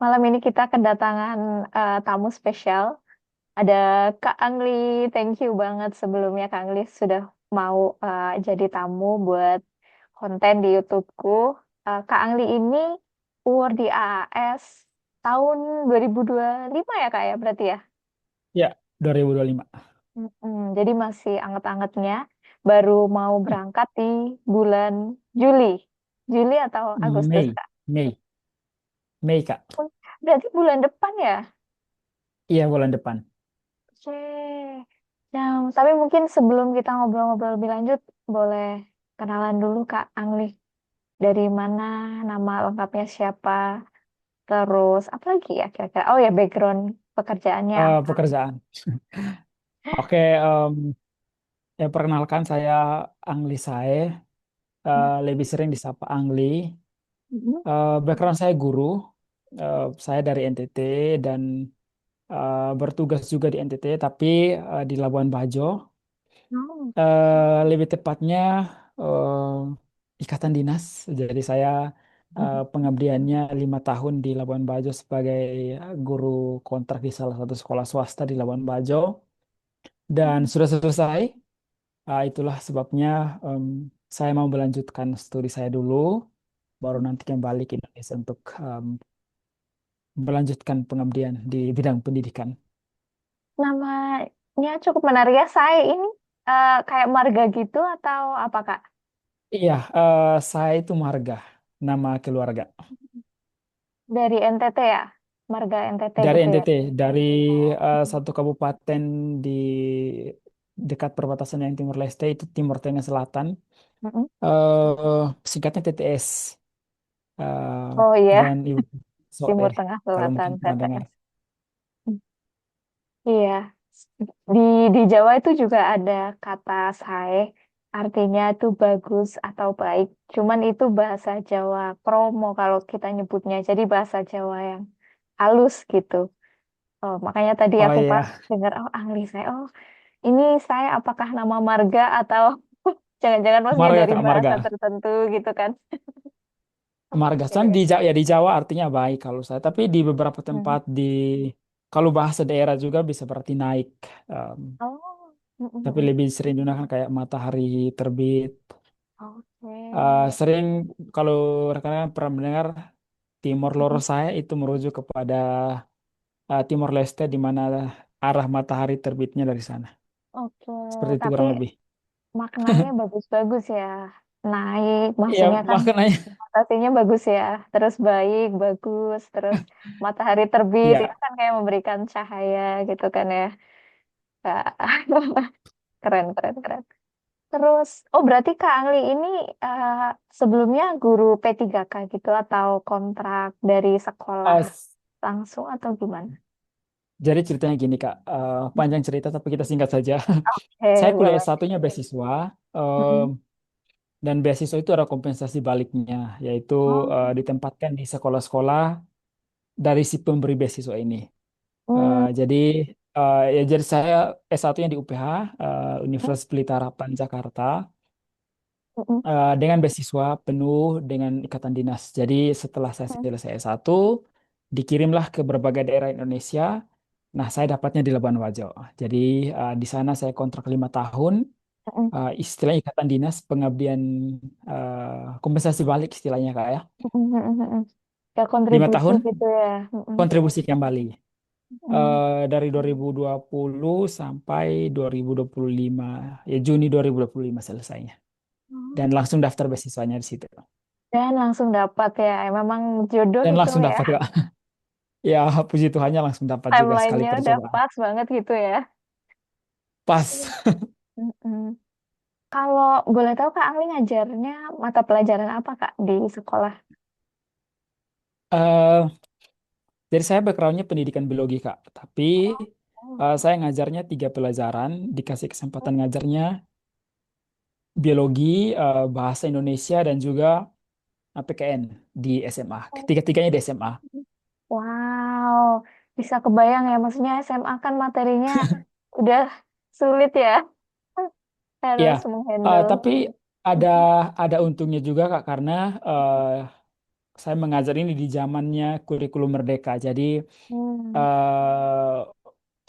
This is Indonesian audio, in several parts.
Malam ini kita kedatangan tamu spesial. Ada Kak Angli. Thank you banget sebelumnya Kak Angli sudah mau jadi tamu buat konten di YouTubeku. Kak Angli ini UWR di AAS tahun 2025 ya Kak ya berarti ya? Ya, 2025. Jadi masih anget-angetnya. Baru mau berangkat di bulan Juli. Juli atau Agustus Mei, Kak? Mei, Mei Kak. Oh, berarti bulan depan ya? Iya, bulan depan. Oke. Nah, tapi mungkin sebelum kita ngobrol-ngobrol lebih lanjut, boleh kenalan dulu Kak Angli. Dari mana, nama lengkapnya siapa, terus apa lagi ya kira-kira? Oh ya, background pekerjaannya apa? Pekerjaan. Oke, perkenalkan saya Angli Sae, lebih sering disapa Angli. Mhm. Background saya guru. Saya dari NTT dan bertugas juga di NTT, tapi di Labuan Bajo. Oh. Lebih tepatnya ikatan dinas. Jadi saya pengabdiannya 5 tahun di Labuan Bajo sebagai guru kontrak di salah satu sekolah swasta di Labuan Bajo dan sudah selesai. Itulah sebabnya em, saya mau melanjutkan studi saya dulu, baru nanti kembali ke Indonesia untuk melanjutkan pengabdian di bidang pendidikan. Namanya cukup menarik ya. Saya ini kayak marga gitu atau apa Kak? Iya, saya itu marga, nama keluarga. Dari NTT ya? Marga NTT Dari gitu ya? NTT, dari satu kabupaten di dekat perbatasan yang Timor Leste itu Timur Tengah Selatan, Mm-mm. singkatnya TTS, Oh iya, dan Ibu Soe Timur Tengah kalau Selatan, mungkin pernah dengar. TTS. Iya, di di Jawa itu juga ada kata sae, artinya itu bagus atau baik. Cuman itu bahasa Jawa kromo kalau kita nyebutnya, jadi bahasa Jawa yang halus gitu. Oh, makanya tadi Oh aku pas iya, dengar, oh Angli saya, oh ini saya apakah nama marga atau jangan-jangan maksudnya marga dari Kak, bahasa marga. tertentu gitu kan? Marga. Soalnya Oke. Di Jawa artinya baik kalau saya, tapi di beberapa Hmm. tempat kalau bahasa daerah juga bisa berarti naik. Em, Oh, tapi lebih sering digunakan kayak matahari terbit. oke. Sering kalau rekan-rekan pernah mendengar Timor Loro saya itu merujuk kepada Timor Leste di mana arah matahari terbitnya dari sana. Oke, Seperti itu tapi kurang lebih. maknanya bagus-bagus ya. Naik, Iya, maksudnya kan makanya konotasinya bagus ya. Terus baik, bagus. Terus matahari terbit itu iya. kan kayak memberikan cahaya gitu kan ya. Kak. Keren, keren, keren. Terus, oh berarti Kak Angli ini eh, sebelumnya guru P3K gitu atau kontrak dari sekolah Eh, langsung atau gimana? jadi ceritanya gini Kak, panjang cerita tapi kita singkat saja. Saya kuliah Boleh. S1-nya beasiswa, em, Mm-mm. dan beasiswa itu ada kompensasi baliknya, yaitu Oh. ditempatkan di sekolah-sekolah dari si pemberi beasiswa ini. Hmm. Jadi jadi saya S1-nya di UPH, Mm-mm. Universitas Pelita Harapan Jakarta, Mm-mm. dengan beasiswa penuh dengan ikatan dinas. Jadi setelah saya selesai S1, dikirimlah ke berbagai daerah Indonesia. Nah, saya dapatnya di Labuan Bajo. Jadi di sana saya kontrak 5 tahun. Mm-mm. Istilah ikatan dinas, pengabdian kompensasi balik istilahnya kak ya. Mm-mm. Mm-mm. Ya lima kontribusi tahun gitu ya. Mm-mm. kontribusi kembali. Mm-mm. Dari 2020 sampai 2025, ya Juni 2025 selesainya. Dan Oh. langsung daftar beasiswanya di situ. Dan langsung dapat ya. Memang jodoh Dan itu langsung ya. dapat kak. Ya, puji Tuhannya langsung dapat juga sekali Timelinenya udah percobaan. pas banget gitu ya. Pas. Mm-mm. Kalau boleh tahu Kak Angli ngajarnya mata pelajaran apa Kak di sekolah? Eh, jadi saya backgroundnya pendidikan biologi Kak. Tapi Oh. saya ngajarnya 3 pelajaran. Dikasih kesempatan ngajarnya biologi, bahasa Indonesia, dan juga PKN di SMA. Ketiga-tiganya di SMA. Wow, bisa kebayang ya. Maksudnya SMA kan materinya udah sulit ya. Ya, Harus menghandle. tapi ada ada untungnya juga Kak karena eh, saya mengajar ini di zamannya kurikulum merdeka. Jadi Hmm. eh,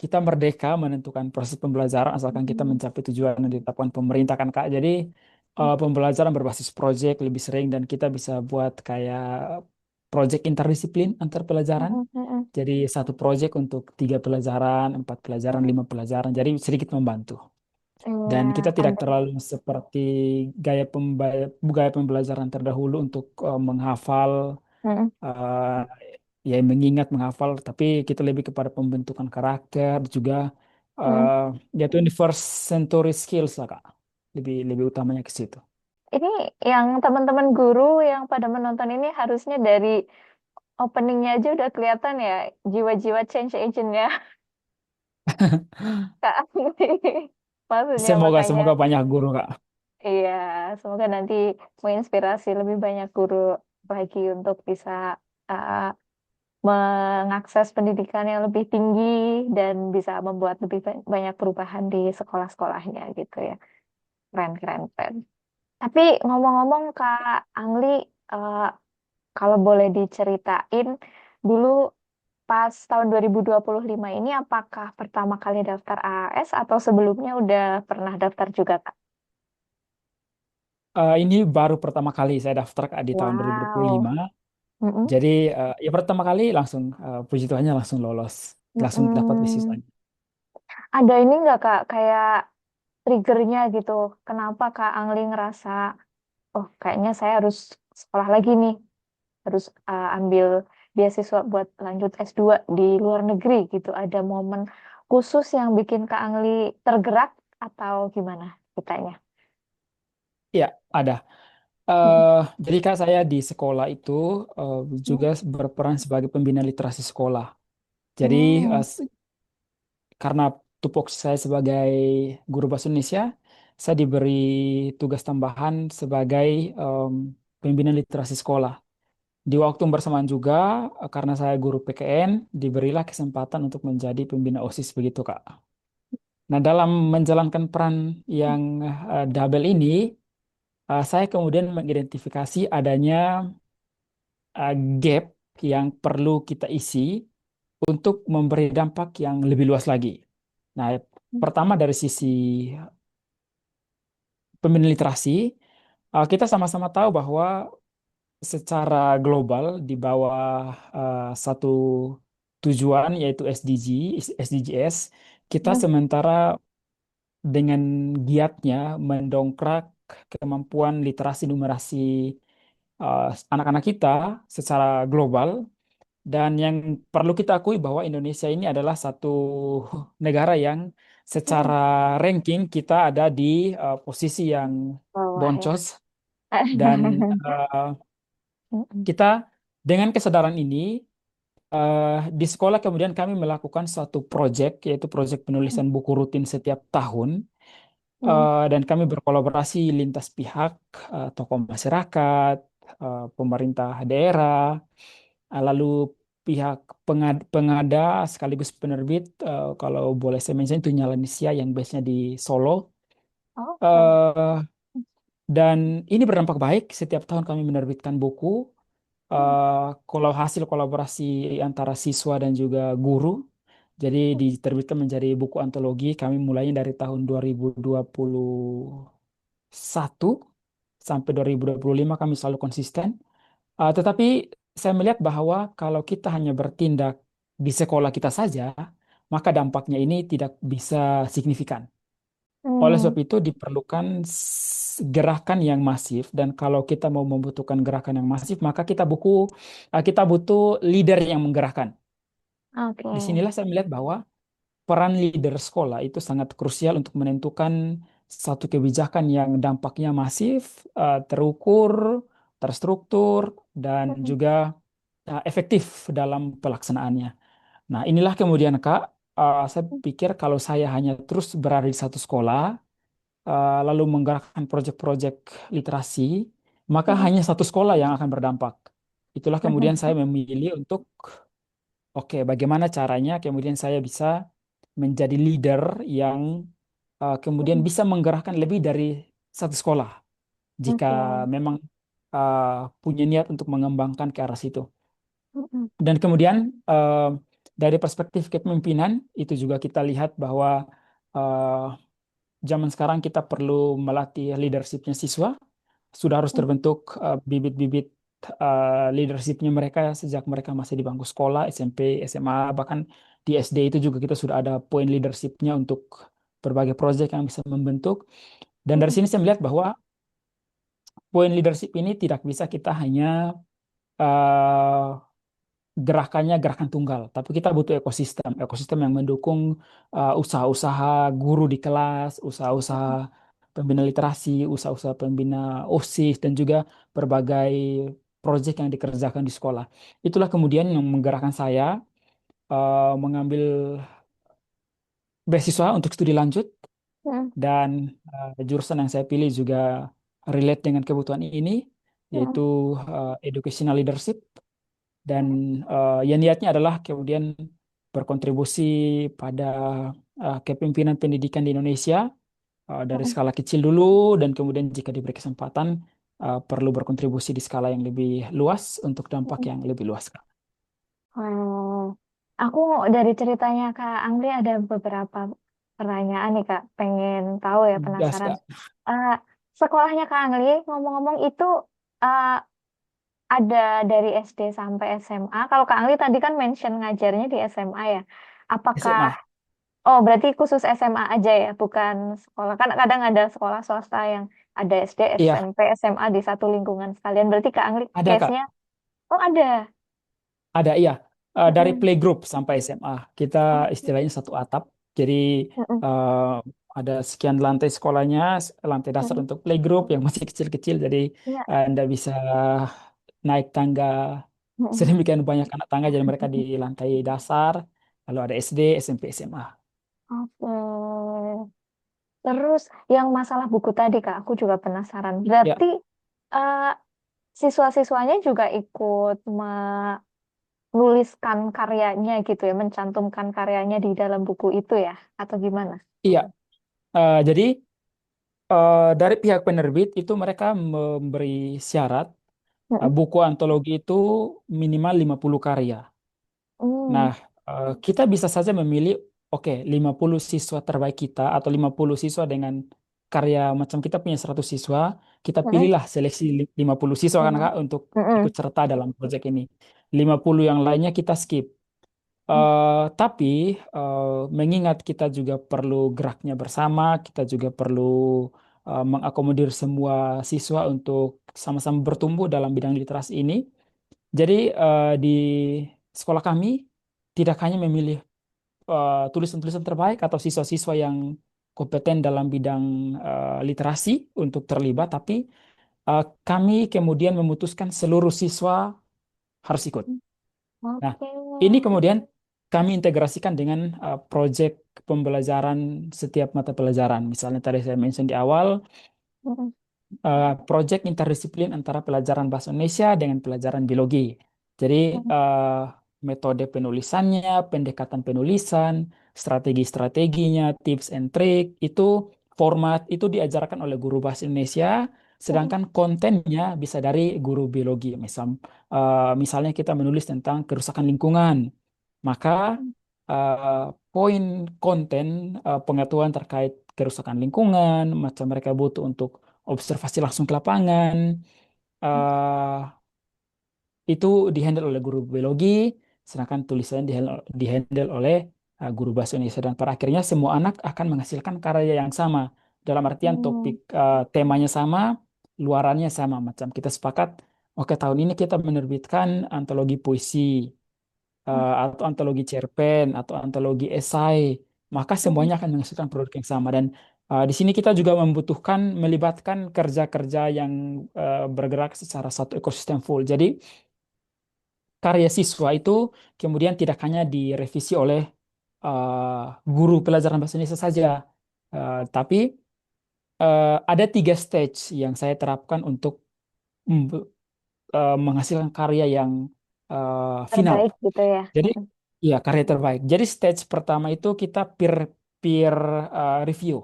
kita merdeka menentukan proses pembelajaran asalkan kita Hmm. mencapai tujuan yang ditetapkan pemerintah kan Kak. Jadi pembelajaran berbasis proyek lebih sering dan kita bisa buat kayak proyek interdisiplin antar pelajaran. Hmm. Hmm. Jadi satu proyek untuk 3 pelajaran, 4 pelajaran, Hmm. 5 pelajaran. Jadi sedikit membantu. Iya, Dan kita tidak ada. terlalu seperti gaya pembelajaran terdahulu untuk menghafal, Hmm. eh, ya mengingat, menghafal, tapi kita lebih kepada pembentukan karakter juga, Hmm. eh yaitu ini first century skills lah Kak. Lebih lebih utamanya ke situ. Ini yang teman-teman guru yang pada menonton ini harusnya dari openingnya aja udah kelihatan ya jiwa-jiwa change agent-nya Kak Anggi. Maksudnya Semoga makanya semoga banyak guru Kak. iya, semoga nanti menginspirasi lebih banyak guru lagi untuk bisa uh, mengakses pendidikan yang lebih tinggi dan bisa membuat lebih banyak perubahan di sekolah-sekolahnya gitu ya. Keren, keren, keren. Tapi ngomong-ngomong Kak Angli, uh, kalau boleh diceritain dulu pas tahun 2025 ini apakah pertama kali daftar AAS atau sebelumnya udah pernah daftar juga Kak? Ini baru pertama kali saya daftar Kak di tahun 2025. Wow. Mm-mm. Jadi ya pertama kali langsung puji Tuhannya langsung lolos, langsung dapat Mm-mm. beasiswanya. Ada ini nggak Kak, kayak triggernya gitu? Kenapa Kak Angli ngerasa, oh kayaknya saya harus sekolah lagi nih, harus ambil beasiswa buat lanjut S2 di luar negeri gitu. Ada momen khusus yang bikin Kak Angli tergerak atau gimana ceritanya? Iya, ada. Mm-mm. eh jadi Kak saya di sekolah itu eh, juga Mm. berperan sebagai pembina literasi sekolah. Jadi Hmm. karena tupoksi saya sebagai guru bahasa Indonesia, saya diberi tugas tambahan sebagai em, pembina literasi sekolah. Di waktu yang bersamaan juga, karena saya guru PKN, diberilah kesempatan untuk menjadi pembina OSIS begitu, Kak. Nah, dalam menjalankan peran yang double ini, saya kemudian mengidentifikasi adanya gap yang perlu kita isi untuk memberi dampak yang lebih luas lagi. Nah, pertama dari sisi pembina literasi, kita sama-sama tahu bahwa secara global di bawah satu tujuan yaitu SDGs, kita Mm. sementara dengan giatnya mendongkrak kemampuan literasi numerasi anak-anak kita secara global. Dan yang perlu kita akui bahwa Indonesia ini adalah satu negara yang secara Mm. ranking kita ada di posisi yang Bawah ya. boncos dan eh, Mm-mm. kita dengan kesadaran ini di sekolah kemudian kami melakukan suatu proyek yaitu proyek penulisan buku rutin setiap tahun. Mm. Dan kami berkolaborasi lintas pihak, tokoh masyarakat, pemerintah daerah, lalu pihak pengada sekaligus penerbit, kalau boleh saya mention itu Nyalanesia yang base-nya di Solo. Oh, keren. Eh, dan ini berdampak baik. Setiap tahun kami menerbitkan buku. Mm. Kalau hasil kolaborasi antara siswa dan juga guru, jadi diterbitkan menjadi buku antologi. Kami mulainya dari tahun 2021 sampai 2025 kami selalu konsisten. Tetapi saya melihat bahwa kalau kita hanya bertindak di sekolah kita saja, maka dampaknya ini tidak bisa signifikan. Oleh Mm. sebab itu diperlukan gerakan yang masif dan kalau kita mau membutuhkan gerakan yang masif, maka kita butuh leader yang menggerakkan. Oke. Disinilah saya melihat bahwa peran leader sekolah itu sangat krusial untuk menentukan satu kebijakan yang dampaknya masif, terukur, terstruktur, dan Mm. juga efektif dalam pelaksanaannya. Nah, inilah kemudian Kak, saya pikir kalau saya hanya terus berada di satu sekolah, lalu menggerakkan proyek-proyek literasi, maka Mm. hanya satu sekolah yang akan berdampak. Itulah kemudian saya memilih untuk, oke, bagaimana caranya kemudian saya bisa menjadi leader yang kemudian Mm. bisa menggerakkan lebih dari satu sekolah. Jika Oke. memang punya niat untuk mengembangkan ke arah situ. Mm-mm. Dan kemudian dari perspektif kepemimpinan itu juga kita lihat bahwa eh, zaman sekarang kita perlu melatih leadershipnya siswa, sudah harus terbentuk bibit-bibit leadershipnya mereka sejak mereka masih di bangku sekolah, SMP, SMA, bahkan di SD itu juga kita sudah ada poin leadershipnya untuk berbagai proyek yang bisa membentuk. Dan dari Mm-mm. sini saya melihat bahwa poin leadership ini tidak bisa kita hanya eh, gerakannya gerakan tunggal, tapi kita butuh ekosistem, ekosistem yang mendukung usaha-usaha guru di kelas, usaha-usaha pembina literasi, usaha-usaha pembina OSIS, dan juga berbagai proyek yang dikerjakan di sekolah. Itulah kemudian yang menggerakkan saya mengambil beasiswa untuk studi lanjut, Mm-mm. dan jurusan yang saya pilih juga relate dengan kebutuhan ini, yaitu Mm-mm. educational leadership. Dan ya niatnya adalah kemudian berkontribusi pada kepemimpinan pendidikan di Indonesia dari Mm-mm. skala kecil dulu, dan kemudian jika diberi kesempatan perlu berkontribusi di skala yang lebih luas untuk dampak Mm-mm. yang lebih luas. Oh, aku dari ceritanya Kak Anggi ada beberapa pertanyaan nih Kak, pengen tahu ya, Gas, penasaran. Kak. Eh, Sekolahnya Kak Anggi ngomong-ngomong itu eh, ada dari SD sampai SMA. Kalau Kak Anggi tadi kan mention ngajarnya di SMA ya. Apakah, SMA. oh berarti khusus SMA aja ya, bukan sekolah. Kan kadang ada sekolah swasta yang ada SD, Iya, SMP, SMA di satu lingkungan sekalian. Berarti Kak Anggi ada, Kak. case-nya, oh ada. Ada, iya. Dari Mm-mm. playgroup sampai SMA, kita Oke. istilahnya satu atap. Jadi Mm-mm. eh, ada sekian lantai sekolahnya, lantai dasar Mm-mm. untuk playgroup yang masih kecil-kecil. Jadi Iya. Anda bisa naik tangga Mm-mm. sedemikian banyak anak tangga, jadi mereka di lantai dasar. Lalu ada SD, SMP, SMA. Oke. Terus yang masalah buku tadi Kak, aku juga penasaran. Berarti Ya, eh, siswa-siswanya juga ikut menuliskan karyanya gitu ya, mencantumkan karyanya di dalam buku itu ya, atau gimana? iya. Jadi dari pihak penerbit itu mereka memberi syarat Mm-mm. buku antologi itu minimal 50 karya. Nah, Mm. kita bisa saja memilih, oke, 50 siswa terbaik kita atau 50 siswa dengan karya macam kita punya 100 siswa, kita Mm-mm. pilihlah seleksi 50 siswa kan Kak untuk Mm-mm. ikut serta dalam proyek ini. 50 yang lainnya kita skip. Tapi eh, mengingat kita juga perlu geraknya bersama, kita juga perlu mengakomodir semua siswa untuk sama-sama bertumbuh dalam bidang literasi ini. Jadi di sekolah kami tidak hanya memilih tulisan-tulisan terbaik atau siswa-siswa yang kompeten dalam bidang literasi untuk terlibat, tapi kami kemudian memutuskan seluruh siswa harus ikut. Nah, Oke. ini kemudian kami integrasikan dengan proyek pembelajaran setiap mata pelajaran. Misalnya tadi saya mention di awal, Mm-mm. proyek interdisiplin antara pelajaran bahasa Indonesia dengan pelajaran biologi. Jadi Mm-mm. metode penulisannya, pendekatan penulisan, strategi-strateginya, tips and trick itu format itu diajarkan oleh guru bahasa Indonesia, Mm-mm. sedangkan kontennya bisa dari guru biologi. Misalnya kita menulis tentang kerusakan lingkungan, maka eh, poin konten pengetahuan terkait kerusakan lingkungan, macam mereka butuh untuk observasi langsung ke lapangan, eh, itu dihandle oleh guru biologi, sedangkan tulisannya dihandle oleh guru bahasa Indonesia. Dan pada akhirnya semua anak akan menghasilkan karya yang sama. Dalam artian topik Mm. temanya sama, luarannya sama. Macam kita sepakat, oke tahun ini kita menerbitkan antologi puisi atau antologi cerpen atau antologi esai, maka Mm-mm. semuanya akan menghasilkan produk yang sama. Dan di sini kita juga membutuhkan melibatkan kerja-kerja yang bergerak secara satu ekosistem full. Jadi karya siswa itu kemudian tidak hanya direvisi oleh guru pelajaran bahasa Indonesia saja, tapi ada 3 stage yang saya terapkan untuk mm, menghasilkan karya yang final. Terbaik gitu ya. Jadi, Mm-mm. iya, karya terbaik. Jadi stage pertama itu kita peer peer review.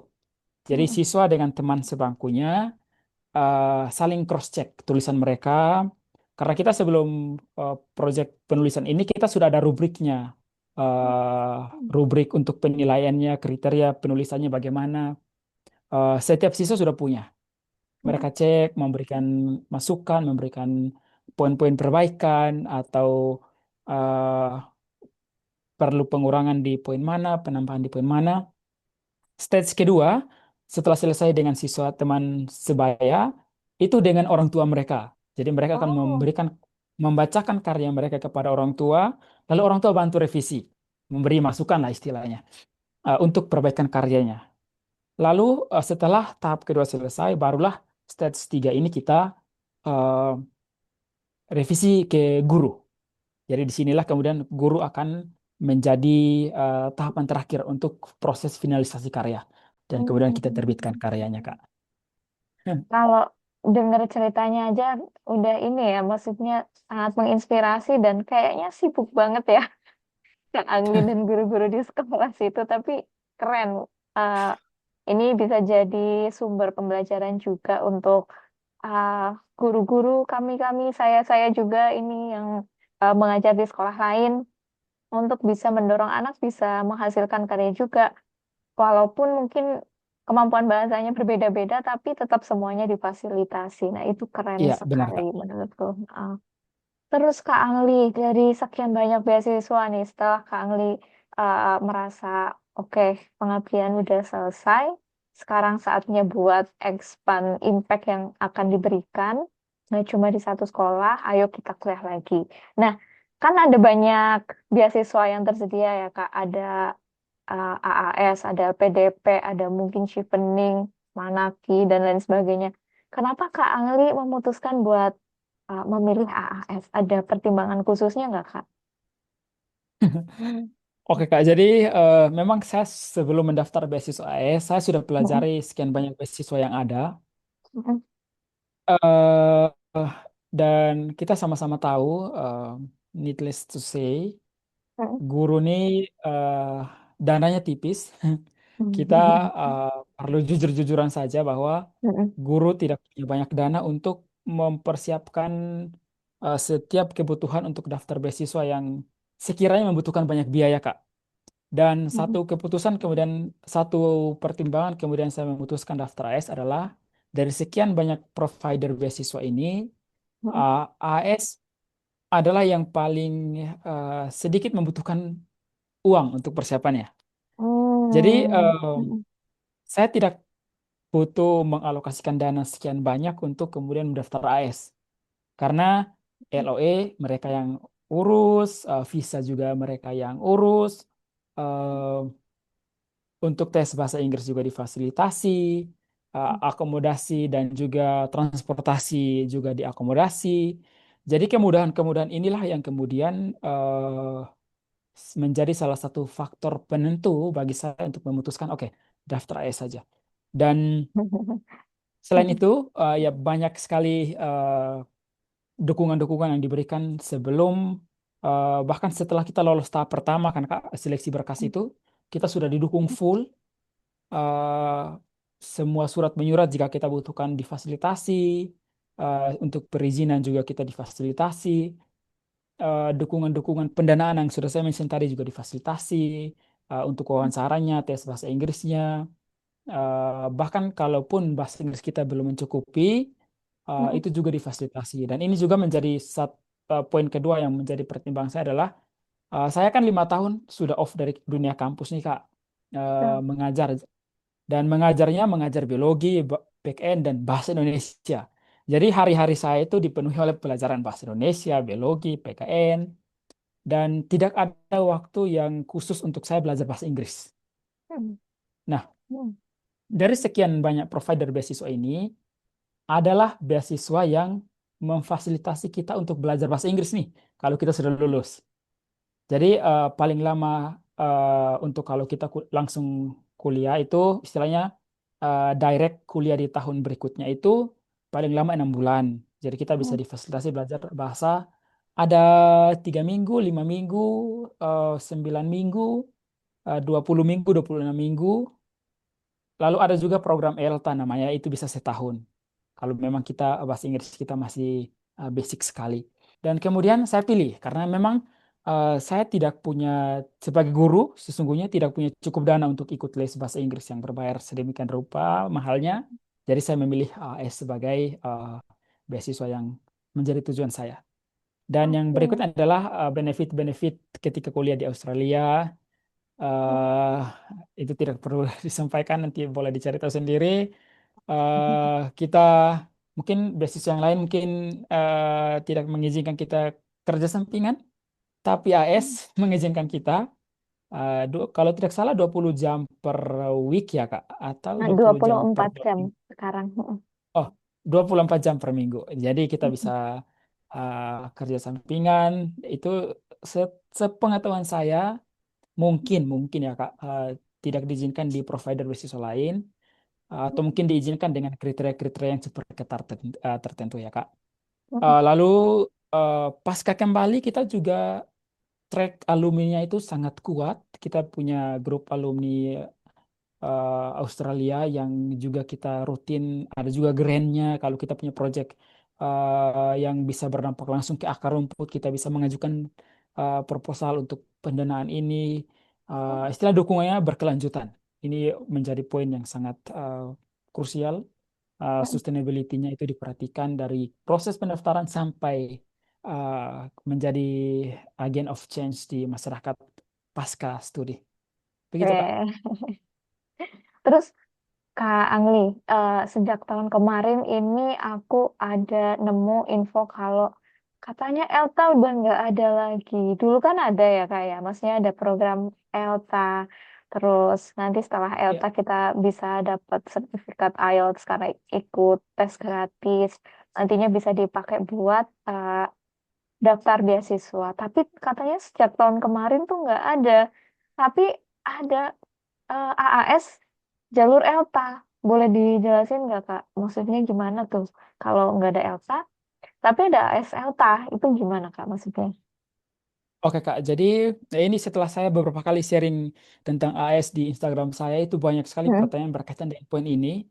Jadi Mm-mm. siswa dengan teman sebangkunya saling cross check tulisan mereka karena kita sebelum project penulisan ini kita sudah ada rubriknya. Rubrik untuk penilaiannya, kriteria penulisannya bagaimana. Setiap siswa sudah punya. Mereka cek, memberikan masukan, memberikan poin-poin perbaikan atau eh, perlu pengurangan di poin mana, penambahan di poin mana. Stage kedua, setelah selesai dengan siswa teman sebaya, itu dengan orang tua mereka. Jadi mereka akan Oh. membacakan karya mereka kepada orang tua, lalu orang tua bantu revisi, memberi masukan lah istilahnya, untuk perbaikan karyanya. Lalu setelah tahap kedua selesai, barulah stage tiga ini kita eh, revisi ke guru. Jadi disinilah kemudian guru akan menjadi tahapan terakhir untuk proses finalisasi karya. Dan kemudian kita terbitkan Hmm. karyanya, Kak. Hmm. Kalau dengar ceritanya aja udah ini ya, maksudnya sangat menginspirasi dan kayaknya sibuk banget ya Kak Anggi dan guru-guru di sekolah situ. Tapi keren. Eh, ini bisa jadi sumber pembelajaran juga untuk ah, guru-guru kami-kami, saya juga ini yang mengajar di sekolah lain untuk bisa mendorong anak bisa menghasilkan karya juga. Walaupun mungkin kemampuan bahasanya berbeda-beda, tapi tetap semuanya difasilitasi. Nah, itu keren Iya, benar, sekali Kak. menurutku. Terus Kak Angli, dari sekian banyak beasiswa nih, setelah Kak Angli merasa, oke, pengabdian udah selesai, sekarang saatnya buat expand impact yang akan diberikan, nggak cuma di satu sekolah, ayo kita kuliah lagi. Nah, kan ada banyak beasiswa yang tersedia ya Kak, ada AAS, ada PDP, ada mungkin Chevening, Manaki, dan lain sebagainya. Kenapa Kak Angli memutuskan buat memilih AAS? Ada pertimbangan khususnya nggak, Kak? Oke, Kak. Jadi memang saya sebelum mendaftar beasiswa AS, saya sudah Mm-mm, pelajari sekian banyak beasiswa yang ada. mm-mm, Eh, dan kita sama-sama tahu, needless to say, mm-mm, guru ini eh, dananya tipis. Kita mm-mm, eh, perlu jujur-jujuran saja bahwa mm-mm, guru tidak punya banyak dana untuk mempersiapkan setiap kebutuhan untuk daftar beasiswa yang sekiranya membutuhkan banyak biaya, Kak. Dan satu keputusan kemudian satu pertimbangan kemudian saya memutuskan daftar AS adalah dari sekian banyak provider beasiswa ini, mm-mm, AS adalah yang paling sedikit membutuhkan uang untuk persiapannya. Jadi mm-mm, saya tidak butuh mengalokasikan dana sekian banyak untuk kemudian mendaftar AS. Karena LOE mereka yang urus, visa juga mereka yang urus, eh, untuk tes bahasa Inggris juga difasilitasi, akomodasi dan juga transportasi juga diakomodasi. Jadi kemudahan-kemudahan inilah yang kemudian menjadi salah satu faktor penentu bagi saya untuk memutuskan, oke, daftar AS saja. Dan selain itu, ya banyak sekali dukungan-dukungan yang diberikan sebelum bahkan setelah kita lolos tahap pertama kan Kak, seleksi berkas itu kita sudah didukung full, eh, semua surat menyurat jika kita butuhkan difasilitasi, untuk perizinan juga kita difasilitasi, dukungan-dukungan pendanaan yang sudah saya mention tadi juga difasilitasi, untuk wawancaranya, tes bahasa Inggrisnya. Bahkan kalaupun bahasa Inggris kita belum mencukupi, itu juga difasilitasi. Dan ini juga menjadi poin kedua yang menjadi pertimbangan saya adalah, saya kan 5 tahun sudah off dari dunia kampus nih Kak. Mengajar dan mengajarnya mengajar biologi, back end dan bahasa Indonesia. Jadi hari-hari saya itu dipenuhi oleh pelajaran bahasa Indonesia, biologi, PKN, dan tidak ada waktu yang khusus untuk saya belajar bahasa Inggris. Nah, dari sekian banyak provider beasiswa ini, adalah beasiswa yang memfasilitasi kita untuk belajar bahasa Inggris nih, kalau kita sudah lulus. Jadi paling lama untuk kalau kita langsung kuliah itu istilahnya direct kuliah di tahun berikutnya itu paling lama 6 bulan. Jadi kita bisa difasilitasi belajar bahasa ada 3 minggu, 5 minggu, 9 minggu, 20 minggu, 26 minggu. Lalu ada juga program ELTA namanya itu bisa setahun. kalau memang kita bahasa Inggris kita masih basic sekali. Dan kemudian saya pilih karena memang saya tidak punya sebagai guru sesungguhnya tidak punya cukup dana untuk ikut les bahasa Inggris yang berbayar sedemikian rupa mahalnya. Jadi saya memilih AS sebagai beasiswa yang menjadi tujuan saya. Dan yang berikut Oke. adalah benefit-benefit ketika kuliah di Australia. eh itu tidak perlu disampaikan, nanti boleh dicari tahu sendiri. Kita mungkin beasiswa yang lain mungkin tidak mengizinkan kita kerja sampingan, tapi AS mengizinkan kita kalau tidak salah 20 jam per week ya Kak, atau Nah, dua dua puluh puluh jam per empat dua jam minggu. sekarang. Oh, 24 jam per minggu. Jadi kita bisa kerja sampingan itu sepengetahuan saya mungkin ya Kak, tidak diizinkan di provider beasiswa lain, atau mungkin diizinkan dengan kriteria-kriteria yang super ketat tertentu ya Kak. Lalu pasca kembali kita juga track alumninya itu sangat kuat. Kita punya grup alumni Australia yang juga kita rutin, ada juga grantnya kalau kita punya project yang bisa berdampak langsung ke akar rumput, kita bisa mengajukan proposal untuk pendanaan ini. Istilah dukungannya berkelanjutan. Ini menjadi poin yang sangat krusial. Sustainability-nya itu diperhatikan dari proses pendaftaran sampai menjadi agen of change di masyarakat pasca studi. Begitu, Kak. Oke. Terus Kak Angli, sejak tahun kemarin ini aku ada nemu info kalau katanya ELTA udah nggak ada lagi. Dulu kan ada ya Kak ya, maksudnya ada program ELTA. Terus nanti setelah Ya. ELTA kita bisa dapat sertifikat IELTS karena ikut tes gratis. Nantinya bisa dipakai buat daftar beasiswa. Tapi katanya sejak tahun kemarin tuh nggak ada. Tapi ada AAS jalur ELTA. Boleh dijelasin nggak Kak? Maksudnya gimana tuh? Kalau nggak ada ELTA, tapi ada AS ELTA, itu gimana Kak maksudnya? Oke Kak, jadi ini setelah saya beberapa kali sharing tentang AS di Instagram saya itu banyak sekali Hmm. pertanyaan berkaitan dengan poin ini.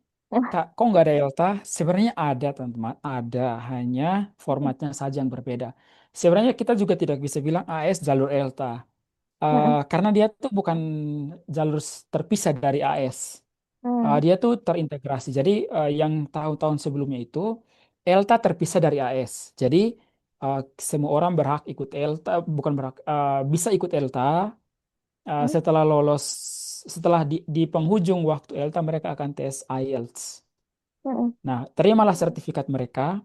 Kak, kok nggak ada Delta? Sebenarnya ada teman-teman, ada, hanya formatnya saja yang berbeda. Sebenarnya kita juga tidak bisa bilang AS jalur Delta, karena dia tuh bukan jalur terpisah dari AS. Hmm. Dia tuh terintegrasi. Jadi yang tahun-tahun sebelumnya itu ELTA terpisah dari AS. Jadi uh, semua orang berhak ikut ELTA, bukan berhak, bisa ikut ELTA Hmm. setelah lolos, setelah di penghujung waktu ELTA mereka akan tes IELTS. Hmm. Nah, terimalah sertifikat mereka,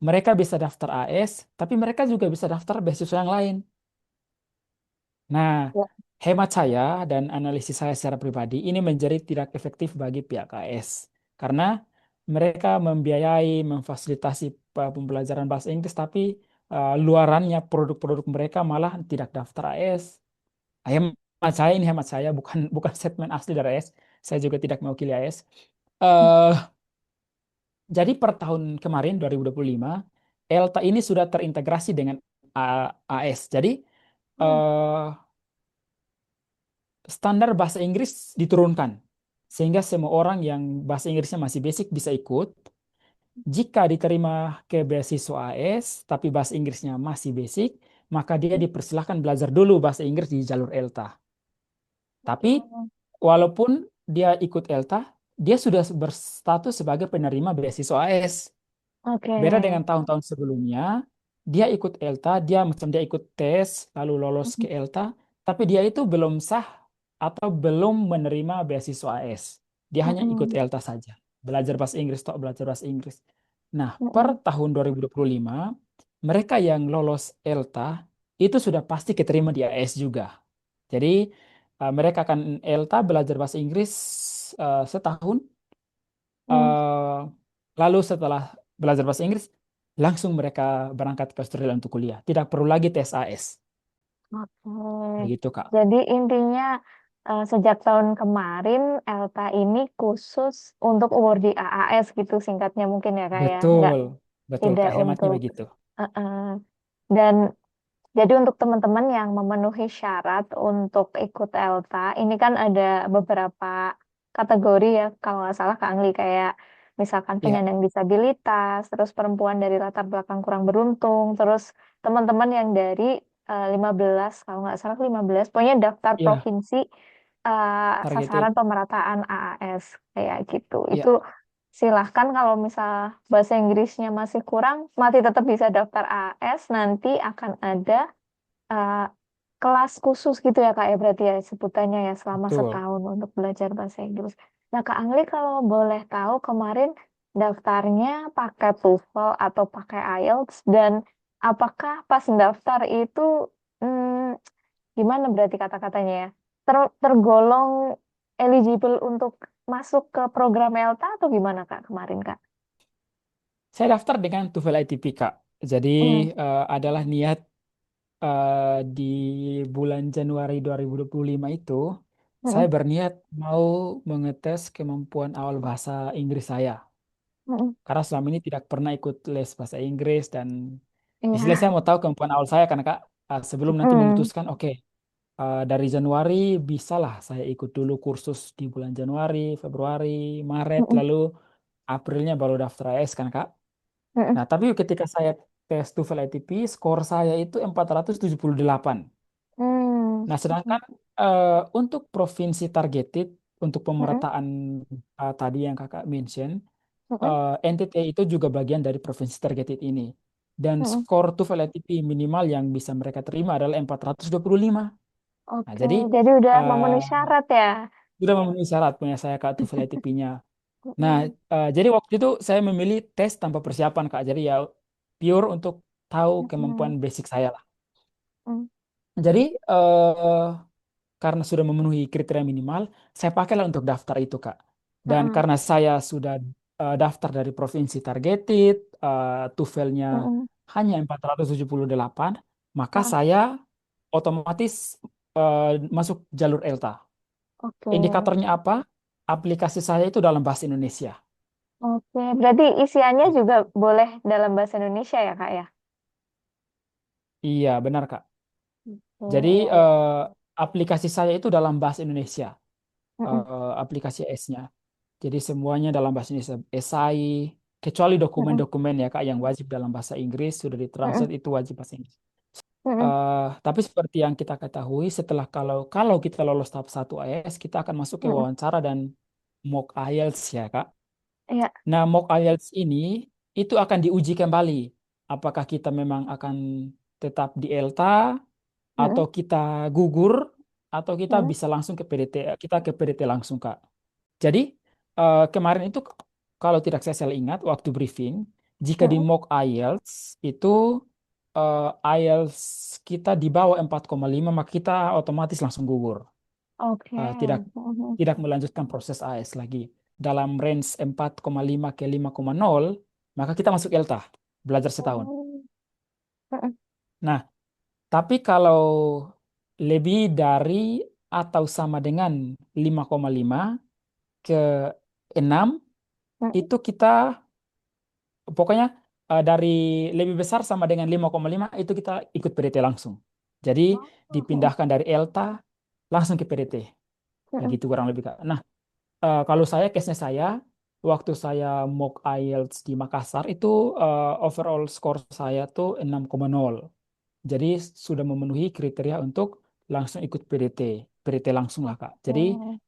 mereka bisa daftar AS, tapi mereka juga bisa daftar beasiswa yang lain. Nah, Ya. hemat saya dan analisis saya secara pribadi ini menjadi tidak efektif bagi pihak AS karena mereka membiayai, memfasilitasi pembelajaran bahasa Inggris, tapi luarannya produk-produk mereka malah tidak daftar AS. Hemat saya ini hemat saya, bukan bukan statement asli dari AS. Saya juga tidak mewakili AS. Eh, jadi per tahun kemarin 2025, ELTA ini sudah terintegrasi dengan AS. Jadi Hmm. eh, standar bahasa Inggris diturunkan sehingga semua orang yang bahasa Inggrisnya masih basic bisa ikut. Jika diterima ke beasiswa AS tapi bahasa Inggrisnya masih basic, maka dia dipersilahkan belajar dulu bahasa Inggris di jalur ELTA. Tapi Oh, walaupun dia ikut ELTA, dia sudah berstatus sebagai penerima beasiswa AS. oke. Beda dengan tahun-tahun sebelumnya, dia ikut ELTA, dia macam dia ikut tes, lalu lolos ke ELTA, tapi dia itu belum sah atau belum menerima beasiswa AS. Dia hanya ikut Mm-mm. ELTA saja. Belajar bahasa Inggris, toh belajar bahasa Inggris. Nah, per Mm-mm. tahun 2025, mereka yang lolos ELTA itu sudah pasti keterima di AS juga. Jadi, mereka akan ELTA belajar bahasa Inggris setahun, Mm. eh, lalu setelah belajar bahasa Inggris, langsung mereka berangkat ke Australia untuk kuliah. Tidak perlu lagi tes AS. Oke. Begitu, Kak. Jadi intinya sejak tahun kemarin ELTA ini khusus untuk award di AAS gitu singkatnya mungkin ya Kak ya. Nggak, Betul. Betul, tidak Kak. Hematnya untuk begitu. uh-uh. Dan jadi untuk teman-teman yang memenuhi syarat untuk ikut ELTA, ini kan ada beberapa kategori ya, kalau nggak salah Kak Angli, kayak misalkan Iya, penyandang disabilitas, terus perempuan dari latar belakang kurang beruntung, terus teman-teman yang dari 15, kalau nggak salah 15, pokoknya daftar iya, provinsi sasaran targeted. pemerataan AAS kayak gitu. Itu Iya, silahkan kalau misal bahasa Inggrisnya masih kurang, masih tetap bisa daftar AAS, nanti akan ada eh, kelas khusus gitu ya Kak ya, berarti ya sebutannya ya, selama betul. setahun untuk belajar bahasa Inggris. Nah Kak Angli, kalau boleh tahu kemarin daftarnya pakai TOEFL atau pakai IELTS, dan apakah pas daftar itu hmm, gimana berarti kata-katanya ya, tergolong eligible untuk masuk ke program ELTA atau gimana Kak kemarin Kak? Saya daftar dengan TOEFL ITP, Kak. Jadi Hmm. adalah niat di bulan Januari 2025 itu, saya Mm-mm. berniat mau mengetes kemampuan awal bahasa Inggris saya. Mm-mm. Karena selama ini tidak pernah ikut les bahasa Inggris dan istilahnya Iya. saya mau tahu kemampuan awal saya karena Kak, sebelum nanti Mm-mm. memutuskan, oke, dari Januari bisalah saya ikut dulu kursus di bulan Januari, Februari, Maret, Mm-mm. lalu Aprilnya baru daftar AS kan Kak. Mm-mm. Nah, tapi ketika saya tes TOEFL ITP, skor saya itu 478. Mm. Nah, sedangkan untuk provinsi targeted, untuk Mm-mm. pemerataan tadi yang kakak mention, Mm-mm. NTT itu juga bagian dari provinsi targeted ini. Dan Mm-mm. skor TOEFL ITP minimal yang bisa mereka terima adalah 425. Nah, Oke, jadi jadi udah eh, memenuhi syarat ya. sudah memenuhi syarat punya saya Kak TOEFL ITP-nya. Nah, Mm-mm. jadi waktu itu saya memilih tes tanpa persiapan Kak. Jadi ya pure untuk tahu kemampuan Mm-mm. basic saya lah. Mm. Jadi eh, karena sudah memenuhi kriteria minimal, saya pakailah untuk daftar itu, Kak. Dan Mm-mm. karena saya sudah daftar dari provinsi targeted, TOEFL-nya Mm-mm. hanya 478, maka Ah, saya otomatis eh, masuk jalur ELTA. oke, Indikatornya apa? Aplikasi saya itu dalam bahasa Indonesia. oke. Berarti isiannya juga boleh dalam bahasa Indonesia ya, Kak ya? Iya, benar, Kak. Oh, Jadi iya, iya. aplikasi saya itu dalam bahasa Indonesia, Mm-mm. aplikasi S-nya. Jadi semuanya dalam bahasa Indonesia, esai, kecuali Mm-mm. dokumen-dokumen ya Kak yang wajib dalam bahasa Inggris sudah Mm-mm. ditranslate itu wajib bahasa Inggris. Mm-mm. Tapi seperti yang kita ketahui setelah kalau kita lolos tahap 1 AS kita akan masuk ke Mm-mm. wawancara dan mock IELTS ya Kak. Iya. Nah mock IELTS ini itu akan diuji kembali. Apakah kita memang akan tetap di ELTA atau Mm-mm. kita gugur atau kita Mm-mm. bisa langsung ke PDT, kita ke PDT langsung Kak. Jadi kemarin itu kalau tidak saya salah ingat waktu briefing, jika di Mm-mm. mock IELTS itu IELTS kita di bawah 4,5 maka kita otomatis langsung gugur. Oke. Tidak Mm-mm. tidak melanjutkan proses AS lagi. Dalam range 4,5 ke 5,0 maka kita masuk ELTA, belajar setahun. Mm. Mm-mm. Nah, tapi kalau lebih dari atau sama dengan 5,5 ke 6 Mm-mm. itu kita pokoknya dari lebih besar sama dengan 5,5 itu kita ikut PDT langsung. Jadi Oh, mm-mm. dipindahkan dari ELTA langsung ke PDT. Mm-mm. Begitu kurang lebih Kak. Nah, kalau saya case-nya saya waktu saya mock IELTS di Makassar itu overall score saya tuh 6,0. Jadi sudah memenuhi kriteria untuk langsung ikut PDT. PDT langsung lah Kak. Jadi Oke.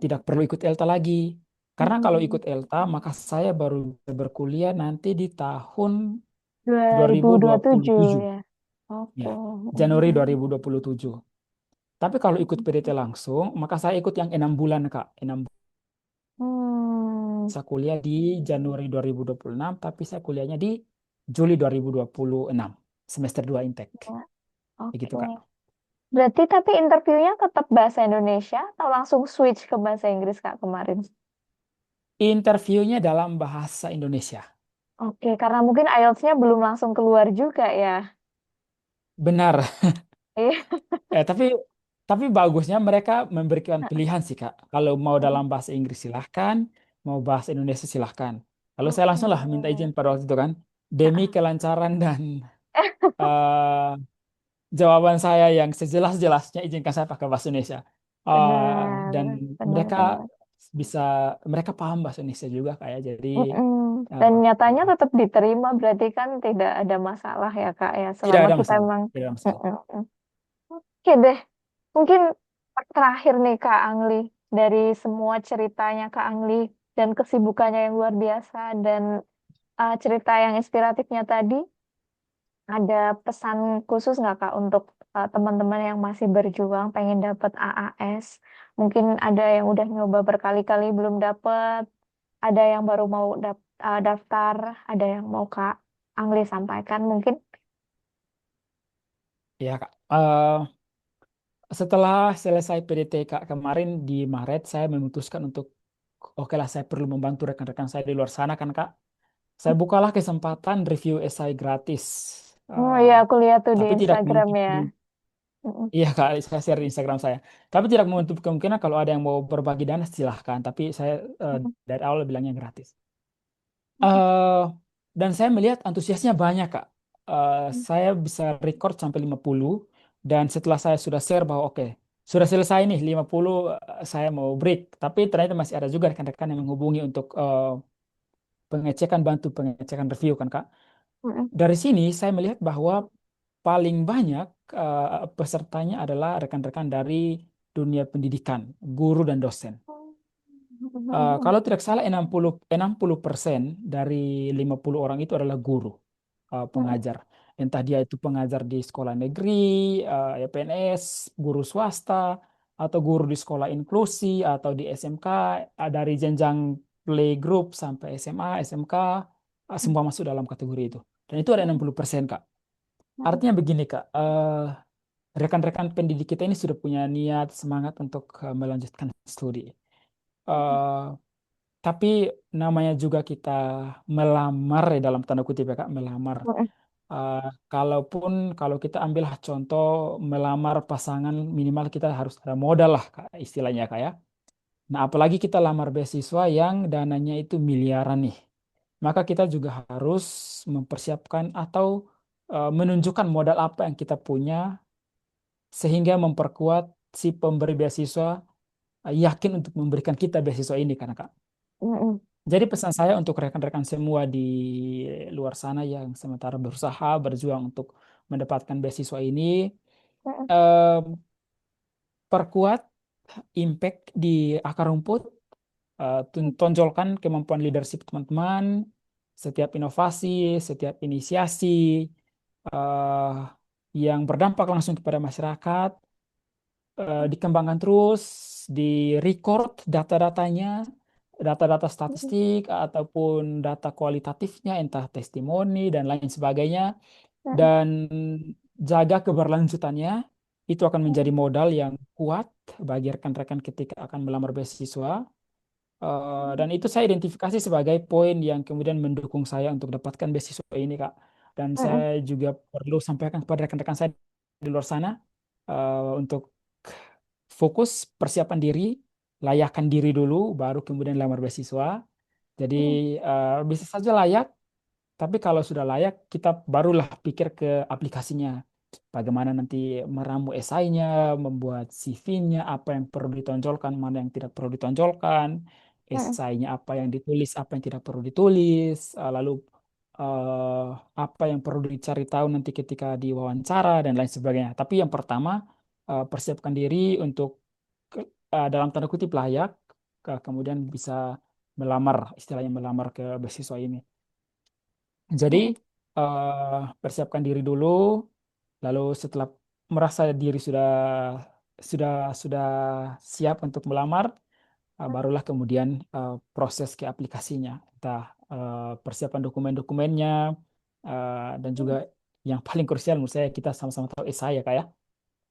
tidak perlu ikut ELTA lagi. Karena kalau Mm-mm. ikut ELTA, maka saya baru bisa berkuliah nanti di tahun 2027 2027. ya. Oke. Ya, Januari Mm-mm. 2027. Tapi kalau ikut PDT langsung, maka saya ikut yang 6 bulan, Kak. 6 bulan Hmm. saya kuliah di Januari 2026, tapi saya kuliahnya di Juli 2026. Semester 2 intake. Ya, Begitu, oke. Kak. Berarti tapi interviewnya tetap bahasa Indonesia atau langsung switch ke bahasa Inggris Kak kemarin? Interviewnya dalam bahasa Indonesia. Oke, karena mungkin IELTS-nya belum langsung keluar juga ya. Benar. Iya. Tapi bagusnya mereka memberikan pilihan sih Kak. Kalau mau dalam Mm-mm. bahasa Inggris silahkan, mau bahasa Indonesia silahkan. Lalu saya Oke. langsung lah minta izin pada waktu itu kan, demi kelancaran dan eh, jawaban saya yang sejelas-jelasnya izinkan saya pakai bahasa Indonesia. Benar, Dan benar, mereka benar. bisa mereka paham bahasa Indonesia juga kayak jadi Mm-mm. Dan eh, nyatanya tetap diterima, berarti kan tidak ada masalah ya Kak ya, tidak selama ada kita masalah, emang. tidak ada masalah. Mm-mm. Oke deh, mungkin terakhir nih Kak Angli, dari semua ceritanya Kak Angli dan kesibukannya yang luar biasa dan cerita yang inspiratifnya tadi, ada pesan khusus nggak Kak untuk teman-teman yang masih berjuang pengen dapat AAS? Mungkin ada yang udah nyoba berkali-kali belum dapet, ada yang baru mau daftar, ada yang mau Kak Angli sampaikan mungkin. Ya Kak. Setelah selesai PDTK kemarin di Maret, saya memutuskan untuk oke lah saya perlu membantu rekan-rekan saya di luar sana kan Kak. Saya bukalah kesempatan review esai gratis. Oh Eh, iya, aku lihat tuh di tapi tidak Instagram menutup ya. Mm-mm. iya Kak, saya share di Instagram saya. Tapi tidak menutup kemungkinan kalau ada yang mau berbagi dana silahkan. Tapi saya Mm-mm. dari awal bilangnya gratis. eh dan saya melihat antusiasnya banyak, Kak. Saya bisa record sampai 50 dan setelah saya sudah share bahwa oke, sudah selesai nih 50 saya mau break. Tapi ternyata masih ada juga rekan-rekan yang menghubungi untuk pengecekan bantu pengecekan review kan, Kak. Mm-mm. Dari sini saya melihat bahwa paling banyak pesertanya adalah rekan-rekan dari dunia pendidikan, guru dan dosen. Mm-mm. Kalau tidak salah 60% dari 50 orang itu adalah guru, Mm-mm. pengajar. Entah dia itu pengajar di sekolah negeri, ya PNS, guru swasta, atau guru di sekolah inklusi, atau di SMK, dari jenjang playgroup sampai SMA, SMK, semua masuk dalam kategori itu. Dan itu ada 60% Kak. Mm-mm. Artinya begini Kak, rekan-rekan pendidik kita ini sudah punya niat, semangat untuk melanjutkan studi. Eh, tapi namanya juga kita melamar ya dalam tanda kutip ya Kak, melamar. Mm-mm. Eh, kalaupun kalau kita ambillah contoh melamar pasangan minimal kita harus ada modal lah Kak, istilahnya Kak ya. Nah apalagi kita lamar beasiswa yang dananya itu miliaran nih. Maka kita juga harus mempersiapkan atau menunjukkan modal apa yang kita punya sehingga memperkuat si pemberi beasiswa yakin untuk memberikan kita beasiswa ini karena Kak. Mm-mm. Jadi pesan saya untuk rekan-rekan semua di luar sana yang sementara berusaha berjuang untuk mendapatkan beasiswa ini, Mm-mm. eh, perkuat impact di akar rumput, tonjolkan kemampuan leadership teman-teman, setiap inovasi, setiap inisiasi eh, yang berdampak langsung kepada masyarakat, dikembangkan terus, di record data-datanya, data-data statistik ataupun data kualitatifnya, entah testimoni dan lain sebagainya, Mm-mm. dan jaga keberlanjutannya. Itu akan menjadi Mm-mm. modal yang kuat bagi rekan-rekan ketika akan melamar beasiswa. Dan itu saya identifikasi sebagai poin yang kemudian mendukung saya untuk dapatkan beasiswa ini, Kak. Dan saya Mm-mm. juga perlu sampaikan kepada rekan-rekan saya di luar sana untuk fokus persiapan diri, layakkan diri dulu, baru kemudian lamar beasiswa. Jadi Mm-mm. bisa saja layak, tapi kalau sudah layak, kita barulah pikir ke aplikasinya. Bagaimana nanti meramu esainya, membuat CV-nya, apa yang perlu ditonjolkan, mana yang tidak perlu ditonjolkan, Mm-mm. esainya apa yang ditulis, apa yang tidak perlu ditulis, lalu eh, apa yang perlu dicari tahu nanti ketika diwawancara dan lain sebagainya. Tapi yang pertama, persiapkan diri untuk dalam tanda kutip layak, kemudian bisa melamar, istilahnya melamar ke beasiswa ini. Jadi Mm-mm. persiapkan diri dulu, lalu setelah merasa diri sudah sudah siap untuk melamar, barulah kemudian proses ke aplikasinya, entah persiapan dokumen-dokumennya, dan juga yang paling krusial menurut saya kita sama-sama tahu esai ya kak ya.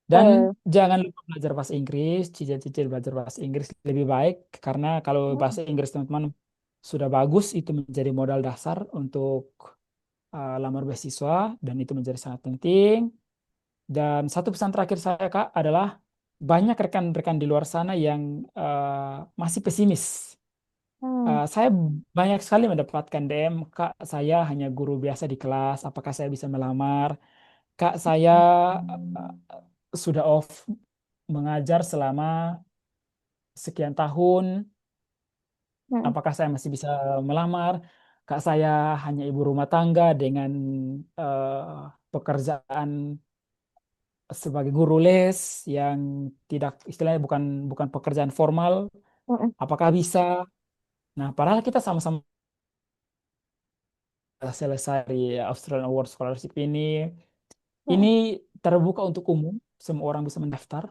Dan Betul. jangan lupa belajar bahasa Inggris, cicil-cicil belajar bahasa Inggris lebih baik karena kalau Mm-mm. bahasa Inggris teman-teman sudah bagus itu menjadi modal dasar untuk lamar beasiswa dan itu menjadi sangat penting. Dan satu pesan terakhir saya Kak adalah banyak rekan-rekan di luar sana yang masih pesimis. Mm. Saya banyak sekali mendapatkan DM, Kak saya hanya guru biasa di kelas, apakah saya bisa melamar? Kak saya sudah off mengajar selama sekian tahun, Mm, apakah saya masih bisa melamar? Kak saya hanya ibu rumah tangga dengan pekerjaan sebagai guru les yang tidak istilahnya bukan bukan pekerjaan formal. mm, Apakah bisa? Nah, padahal kita sama-sama selesai di Australian Award Scholarship ini mm, terbuka untuk umum, semua orang bisa mendaftar,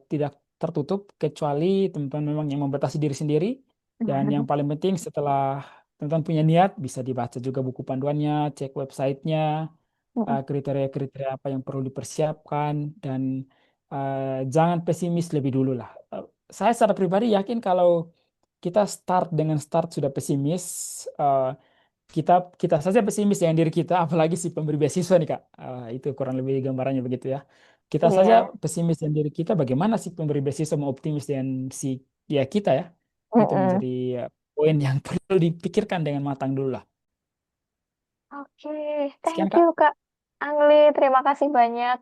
tidak tertutup kecuali teman-teman memang yang membatasi diri sendiri. Dan yang mm, paling penting setelah teman-teman punya niat, bisa dibaca juga buku panduannya, cek websitenya, mm, kriteria-kriteria apa yang perlu dipersiapkan, dan jangan pesimis lebih dulu lah. Saya secara pribadi yakin kalau kita dengan start sudah pesimis, eh, kita kita saja pesimis dengan diri kita, apalagi si pemberi beasiswa nih Kak. Itu kurang lebih gambarannya begitu ya. Kita saja Iya. pesimis dengan diri kita, bagaimana si pemberi beasiswa mau optimis dengan si ya kita ya. Itu Mm-mm. menjadi poin yang perlu dipikirkan dengan matang dulu lah. Oke, thank Sekian you Kak. Kak Angli. Terima kasih banyak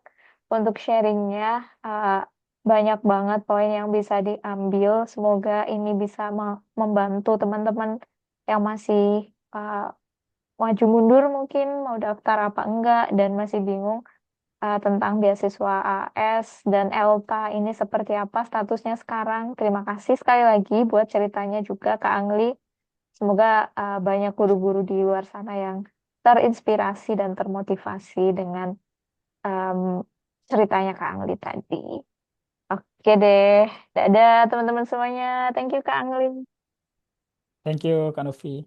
untuk sharingnya. Uh, banyak banget poin yang bisa diambil. Semoga ini bisa membantu teman-teman yang masih uh, maju mundur mungkin mau daftar apa enggak dan masih bingung tentang beasiswa AS dan ELTA ini seperti apa statusnya sekarang. Terima kasih sekali lagi buat ceritanya juga Kak Angli. Semoga banyak guru-guru di luar sana yang terinspirasi dan termotivasi dengan em, ceritanya Kak Angli tadi. Oke deh, dadah teman-teman semuanya. Thank you Kak Angli. Thank you Kak Novi.